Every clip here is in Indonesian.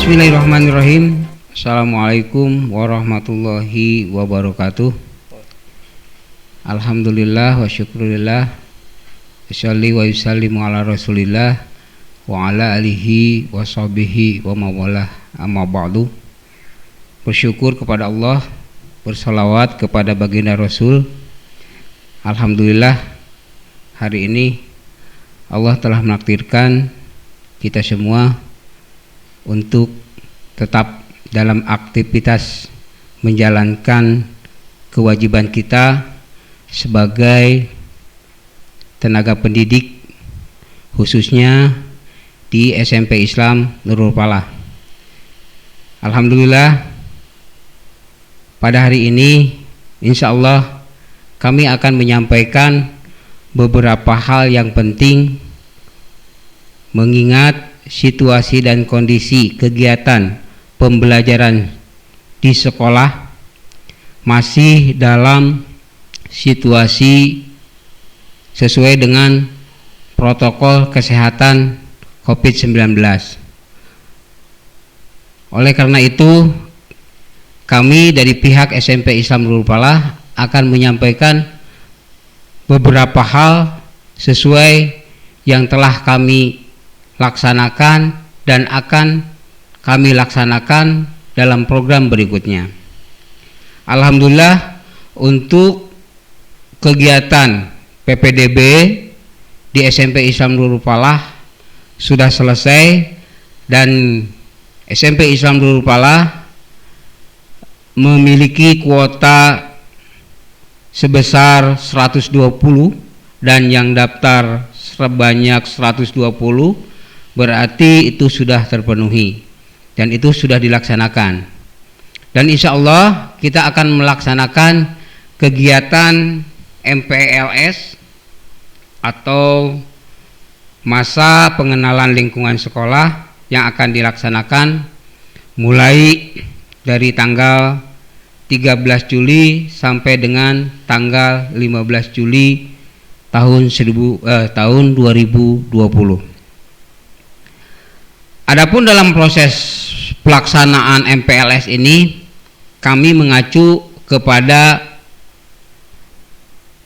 Bismillahirrahmanirrahim. Assalamualaikum warahmatullahi wabarakatuh. Alhamdulillah wa syukurillah. Wassalli wa yusallimu ala rasulillah wa ala alihi wa sahbihi wa mawalah, amma ba'du. Bersyukur kepada Allah, bersalawat kepada baginda Rasul. Alhamdulillah, hari ini Allah telah menakdirkan kita semua untuk tetap dalam aktivitas menjalankan kewajiban kita sebagai tenaga pendidik, khususnya di SMP Islam Nurul Falah. Alhamdulillah, pada hari ini insya Allah kami akan menyampaikan beberapa hal yang penting mengingat situasi dan kondisi kegiatan pembelajaran di sekolah masih dalam situasi sesuai dengan protokol kesehatan COVID-19. Oleh karena itu, kami dari pihak SMP Islam Nurul Falah akan menyampaikan beberapa hal sesuai yang telah kami laksanakan dan akan kami laksanakan dalam program berikutnya. Alhamdulillah, untuk kegiatan PPDB di SMP Islam Nurul Falah sudah selesai dan SMP Islam Nurul Falah memiliki kuota sebesar 120 dan yang daftar sebanyak 120, berarti itu sudah terpenuhi dan itu sudah dilaksanakan. Dan insya Allah kita akan melaksanakan kegiatan MPLS atau masa pengenalan lingkungan sekolah yang akan dilaksanakan mulai dari tanggal 13 Juli sampai dengan tanggal 15 Juli tahun 2020. Adapun dalam proses pelaksanaan MPLS ini kami mengacu kepada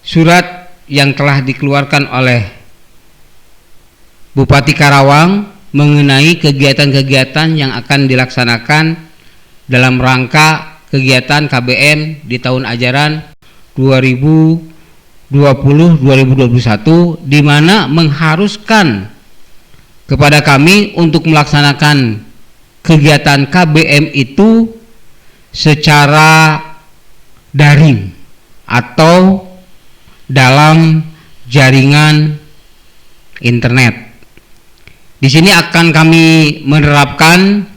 surat yang telah dikeluarkan oleh Bupati Karawang mengenai kegiatan-kegiatan yang akan dilaksanakan dalam rangka kegiatan KBM di tahun ajaran 2020-2021, di mana mengharuskan kepada kami untuk melaksanakan kegiatan KBM itu secara daring atau dalam jaringan internet. Di sini akan kami menerapkan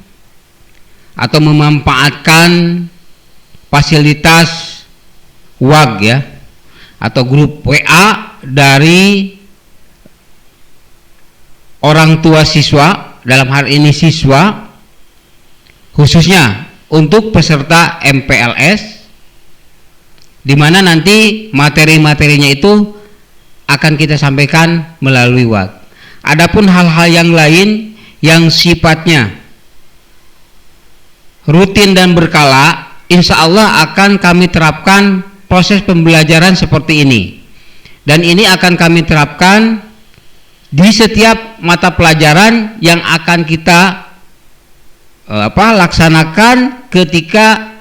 atau memanfaatkan fasilitas WAG ya, atau grup WA dari orang tua siswa, dalam hal ini siswa, khususnya untuk peserta MPLS, di mana nanti materi-materinya itu akan kita sampaikan melalui WAG. Adapun hal-hal yang lain yang sifatnya rutin dan berkala, insya Allah akan kami terapkan proses pembelajaran seperti ini, dan ini akan kami terapkan di setiap mata pelajaran yang akan kita laksanakan ketika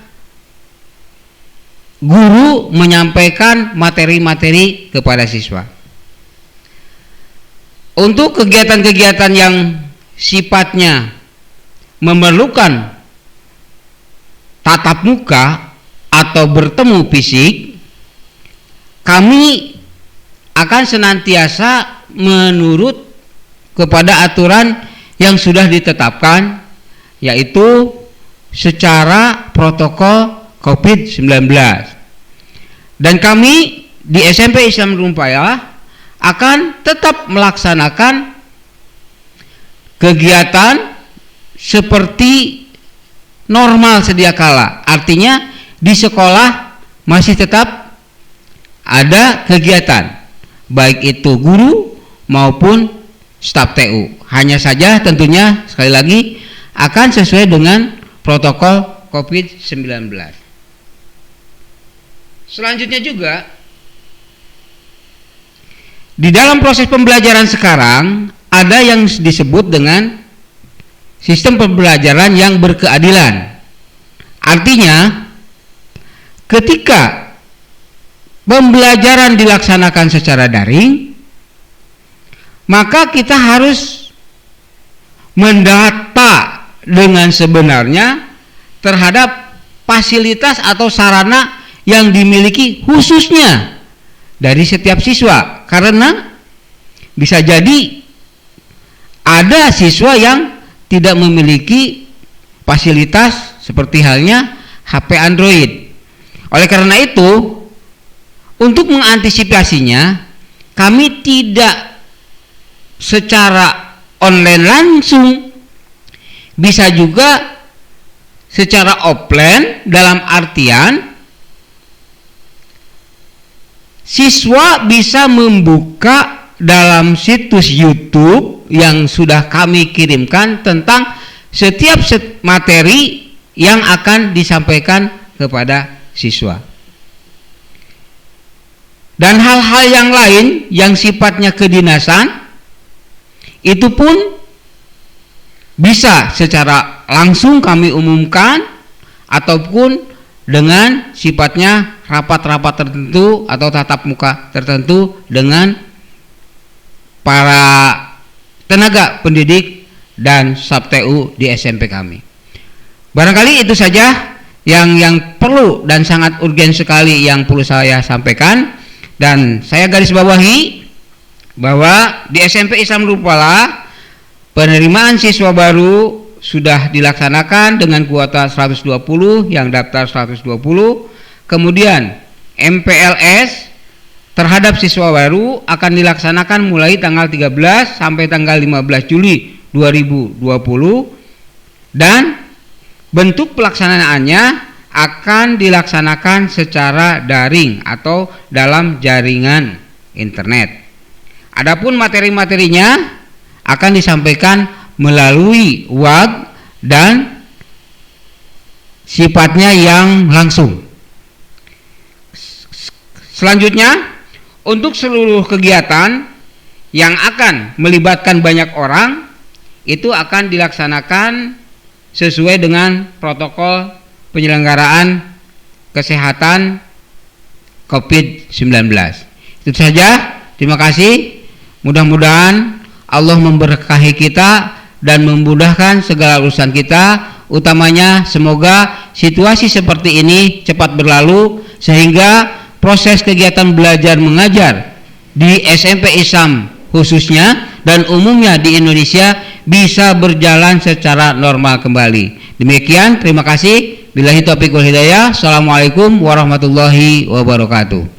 guru menyampaikan materi-materi kepada siswa. Untuk kegiatan-kegiatan yang sifatnya memerlukan tatap muka atau bertemu fisik, kami akan senantiasa menurut kepada aturan yang sudah ditetapkan, yaitu secara protokol COVID-19. Dan kami di SMP Islam Nurul Falah akan tetap melaksanakan kegiatan seperti normal sedia kala. Artinya di sekolah masih tetap ada kegiatan, baik itu guru maupun staf TU. Hanya saja tentunya sekali lagi akan sesuai dengan protokol COVID-19. Selanjutnya juga, di dalam proses pembelajaran sekarang ada yang disebut dengan sistem pembelajaran yang berkeadilan. Artinya, ketika pembelajaran dilaksanakan secara daring, maka kita harus mendata dengan sebenarnya terhadap fasilitas atau sarana yang dimiliki khususnya dari setiap siswa, karena bisa jadi ada siswa yang tidak memiliki fasilitas seperti halnya HP Android. Oleh karena itu, untuk mengantisipasinya, kami tidak secara online langsung, bisa juga secara offline, dalam artian siswa bisa membuka dalam situs YouTube yang sudah kami kirimkan tentang setiap materi yang akan disampaikan kepada siswa. Dan hal-hal yang lain yang sifatnya kedinasan itu pun bisa secara langsung kami umumkan ataupun dengan sifatnya rapat-rapat tertentu atau tatap muka tertentu dengan para tenaga pendidik dan SabTU di SMP kami. Barangkali itu saja yang perlu dan sangat urgen sekali yang perlu saya sampaikan. Dan saya garis bawahi bahwa di SMP Islam Nurpala penerimaan siswa baru sudah dilaksanakan dengan kuota 120 yang daftar 120. Kemudian MPLS terhadap siswa baru akan dilaksanakan mulai tanggal 13 sampai tanggal 15 Juli 2020 dan bentuk pelaksanaannya akan dilaksanakan secara daring atau dalam jaringan internet. Adapun materi-materinya akan disampaikan melalui WAG dan sifatnya yang langsung. Selanjutnya, untuk seluruh kegiatan yang akan melibatkan banyak orang itu akan dilaksanakan sesuai dengan protokol penyelenggaraan kesehatan COVID-19. Itu saja, terima kasih. Mudah-mudahan Allah memberkahi kita dan memudahkan segala urusan kita, utamanya semoga situasi seperti ini cepat berlalu sehingga proses kegiatan belajar mengajar di SMP Islam khususnya dan umumnya di Indonesia bisa berjalan secara normal kembali. Demikian, terima kasih. Billahi taufiq wal hidayah. Assalamualaikum warahmatullahi wabarakatuh.